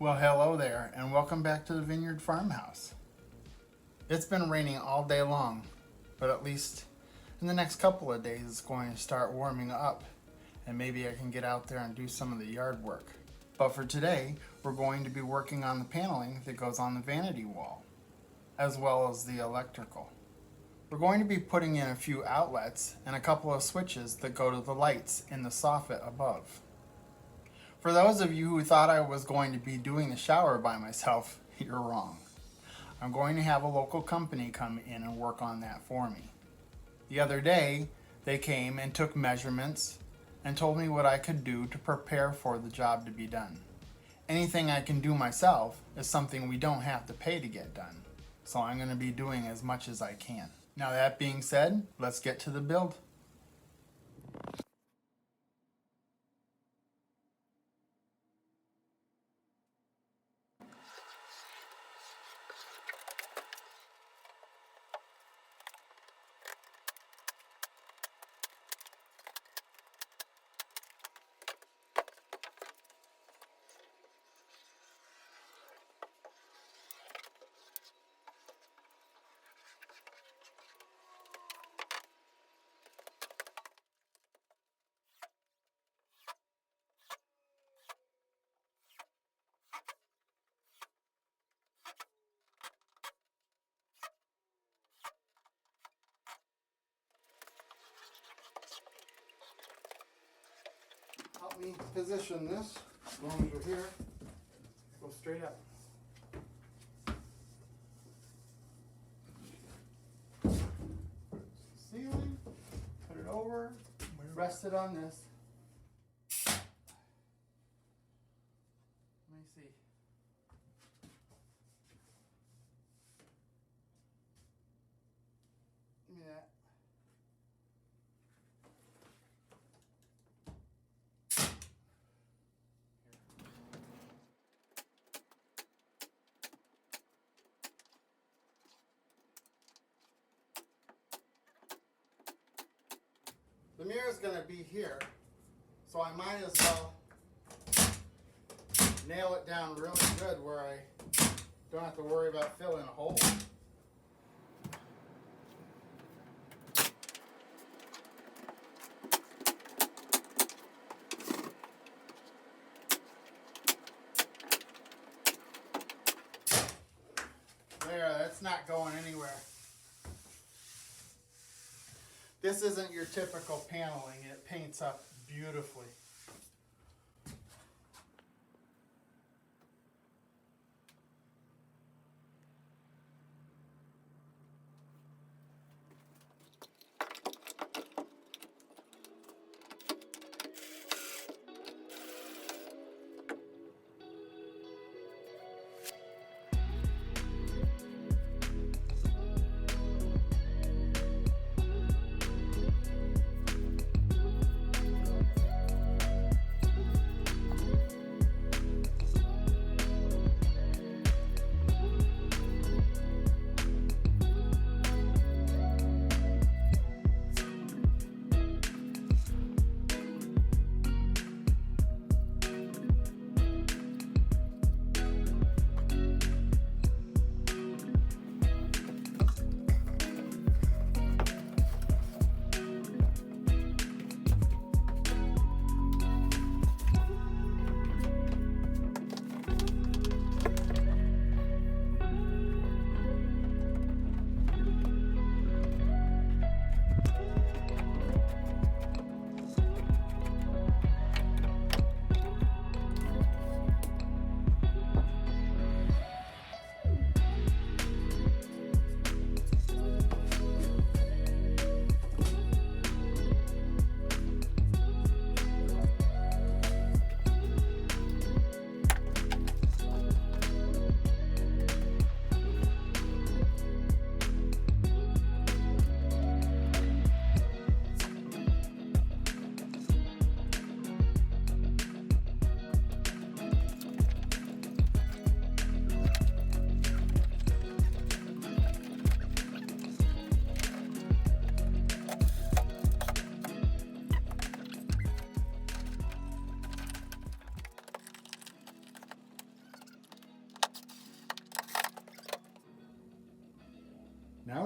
Well, hello there, and welcome back to the Vineyard Farmhouse. It's been raining all day long, but at least in the next couple of days it's going to start warming up, and maybe I can get out there and do some of the yard work. But for today, we're going to be working on the paneling that goes on the vanity wall, as well as the electrical. We're going to be putting in a few outlets and a couple of switches that go to the lights in the soffit above. For those of you who thought I was going to be doing the shower by myself, you're wrong. I'm going to have a local company come in and work on that for me. The other day, they came and took measurements and told me what I could do to prepare for the job to be done. Anything I can do myself is something we don't have to pay to get done, so I'm going to be doing as much as I can. Now that being said, let's get to the build. Help me position this as long as you're here. Go straight up. Ceiling, put it over, rest it on this. Let me see. Give me that. The mirror's going to be here, so I might as well nail it down really good where I don't have to worry about filling a hole. There, that's not going anywhere. This isn't your typical paneling. It paints up beautifully.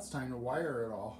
it's time to wire it all.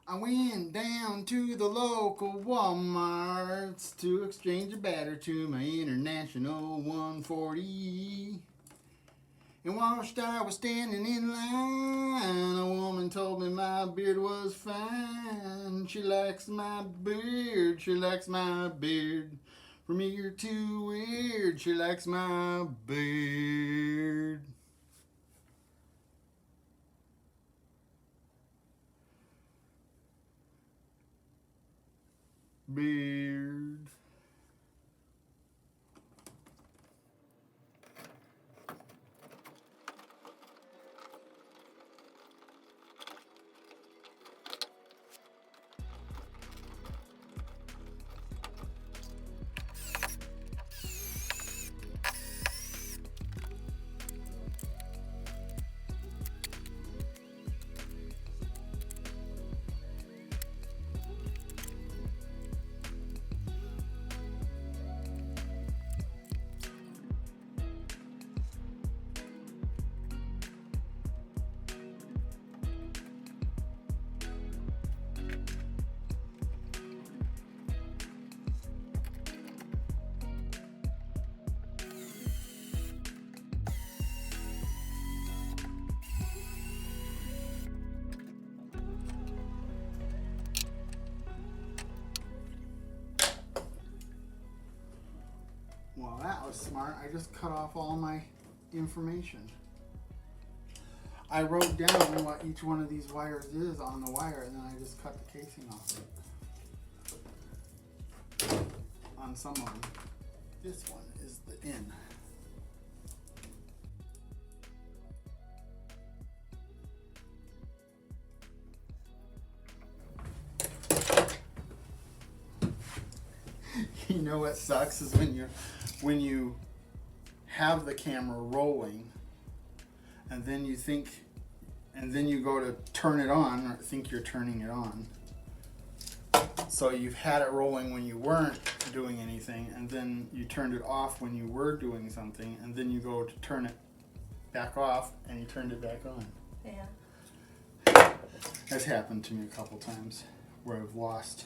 I went down to the local Walmarts to exchange a battery to my International 140. And whilst I was standing in line, a woman told me my beard was fine. She likes my beard, she likes my beard. From ear to ear, she likes my beard. Beard. Well, that was smart. I just cut off all my information. I wrote down what each one of these wires is on the wire, and then I just cut the casing off it. On some of them. This one is the in. You know what sucks is when you have the camera rolling and then you think, and then you go to turn it on or think you're turning it on. So you've had it rolling when you weren't doing anything, and then you turned it off when you were doing something, and then you go to turn it back off and you turned it back on. Yeah. That's happened to me a couple times where I've lost.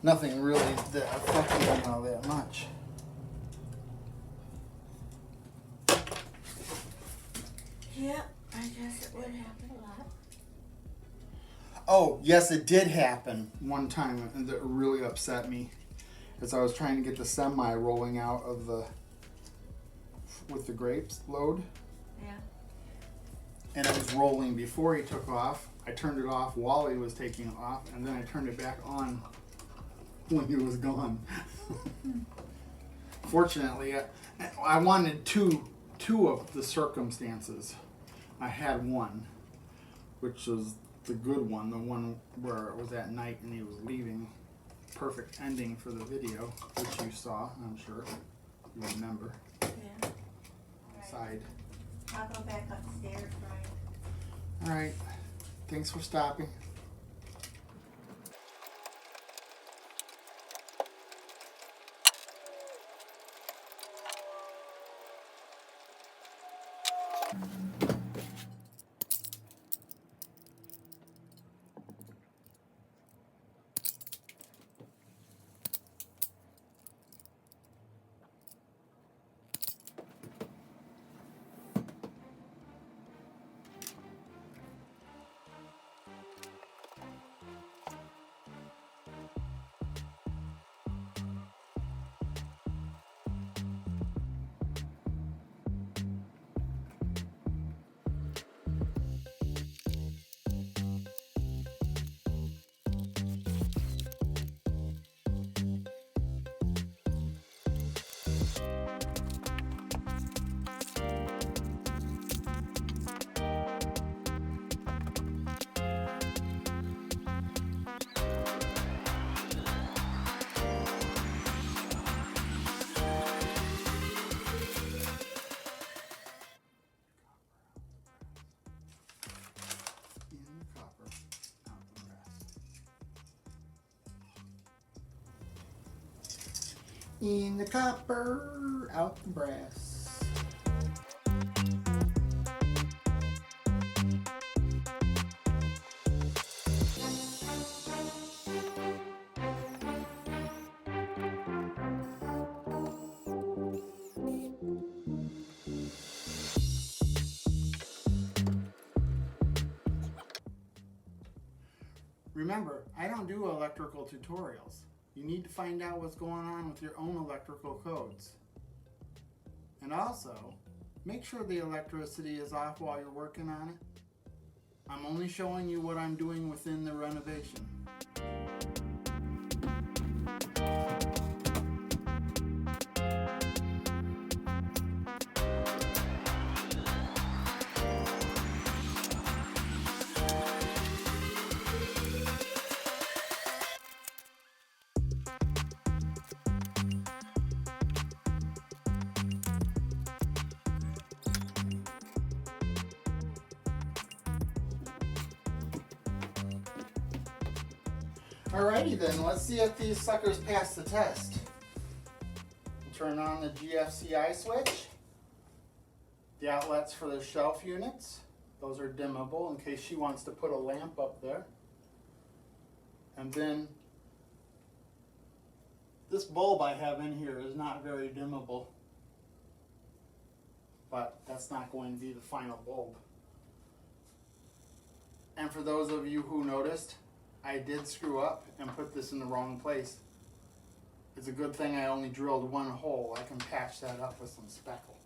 Nothing really that affected me all that much. Yeah, I guess it would happen a lot. Oh, yes, it did happen one time, and that really upset me. As I was trying to get the semi rolling out of with the grapes load. Yeah. And it was rolling before he took off. I turned it off while he was taking it off, and then I turned it back on when he was gone. Fortunately, I wanted two of the circumstances. I had one, which was the good one, the one where it was at night and he was leaving. Perfect ending for the video, which you saw, I'm sure you remember. Yeah. Side. I'll go back upstairs, Brian. All right. Thanks for stopping. In the copper, out the brass. Remember, I don't do electrical tutorials. You need to find out what's going on with your own electrical codes. And also, make sure the electricity is off while you're working on it. I'm only showing you what I'm doing within the renovation. Alrighty then, let's see if these suckers pass the test. Turn on the GFCI switch. The outlets for the shelf units, those are dimmable in case she wants to put a lamp up there. And then this bulb I have in here is not very dimmable, but that's not going to be the final bulb. And for those of you who noticed, I did screw up and put this in the wrong place. It's a good thing I only drilled one hole. I can patch that up with some speckle.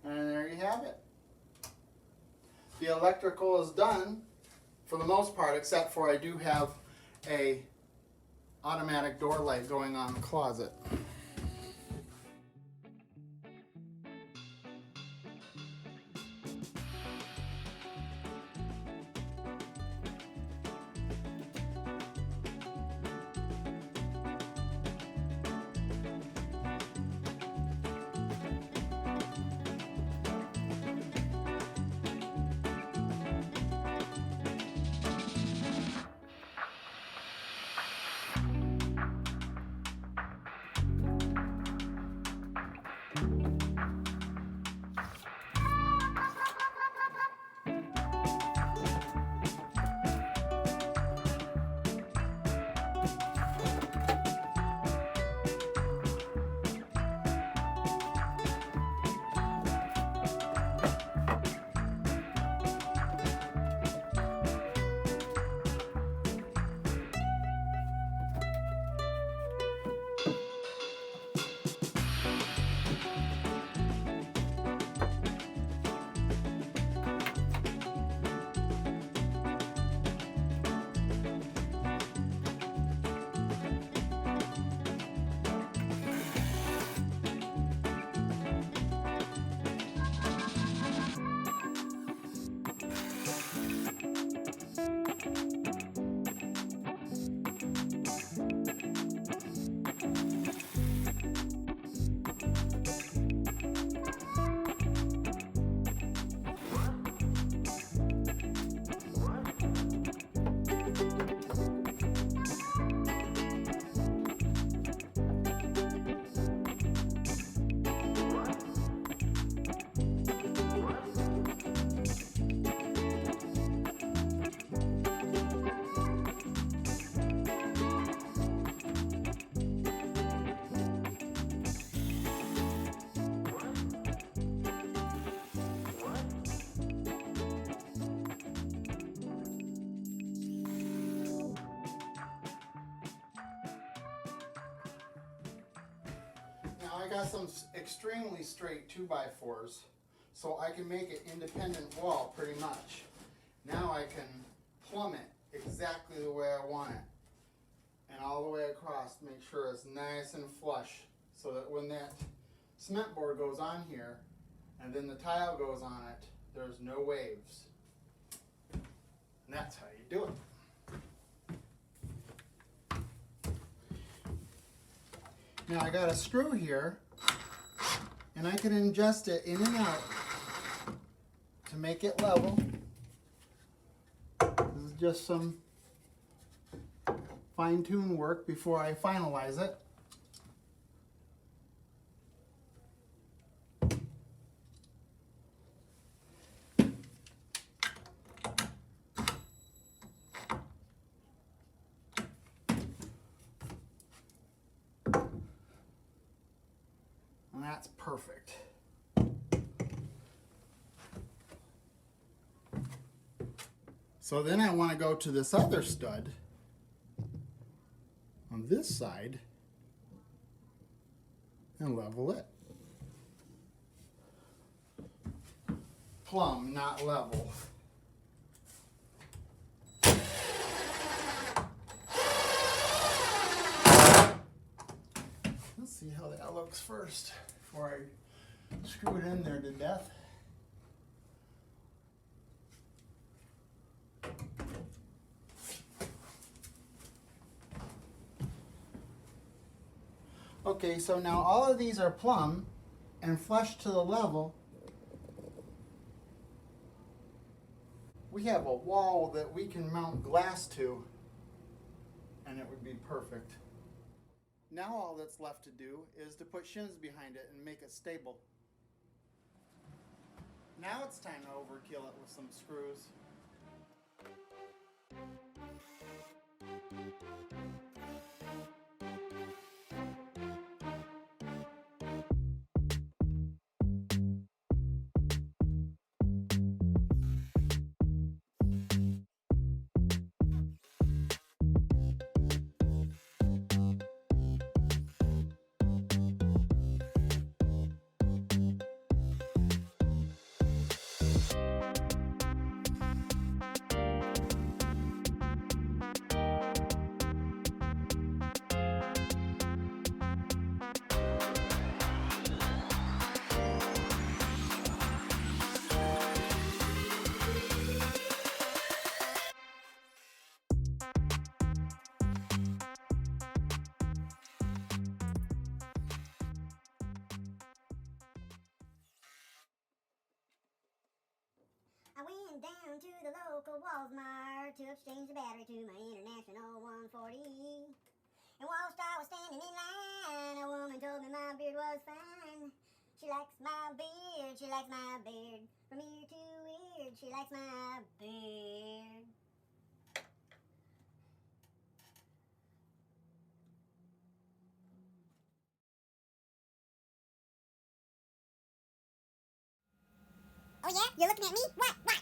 And there you have it. The electrical is done for the most part, except for I do have a automatic door light going on in the closet. I got some extremely straight 2x4s, so I can make an independent wall pretty much. Now I can plumb it exactly the way I want it, and all the way across, make sure it's nice and flush, so that when that cement board goes on here, and then the tile goes on it, there's no waves. And that's how you do it. Now I got a screw here, and I can adjust it in and out to make it level. This is just some fine-tune work before I finalize it. that's perfect. So then I want to go to this other stud on this side and level it. Plumb, not level. Let's see how that looks first before I screw it in there to death. Okay, so now all of these are plumb and flush to the level. We have a wall that we can mount glass to, and it would be perfect. Now all that's left to do is to put shims behind it and make it stable. Now it's time to overkill it with some screws. I went down to the local Walmart to exchange the battery to my International 140. And whilst I was standing in line, a woman told me my beard was fine. She likes my beard, she likes my beard. From ear to ear, she likes my beard. Oh yeah? You're looking at me? What?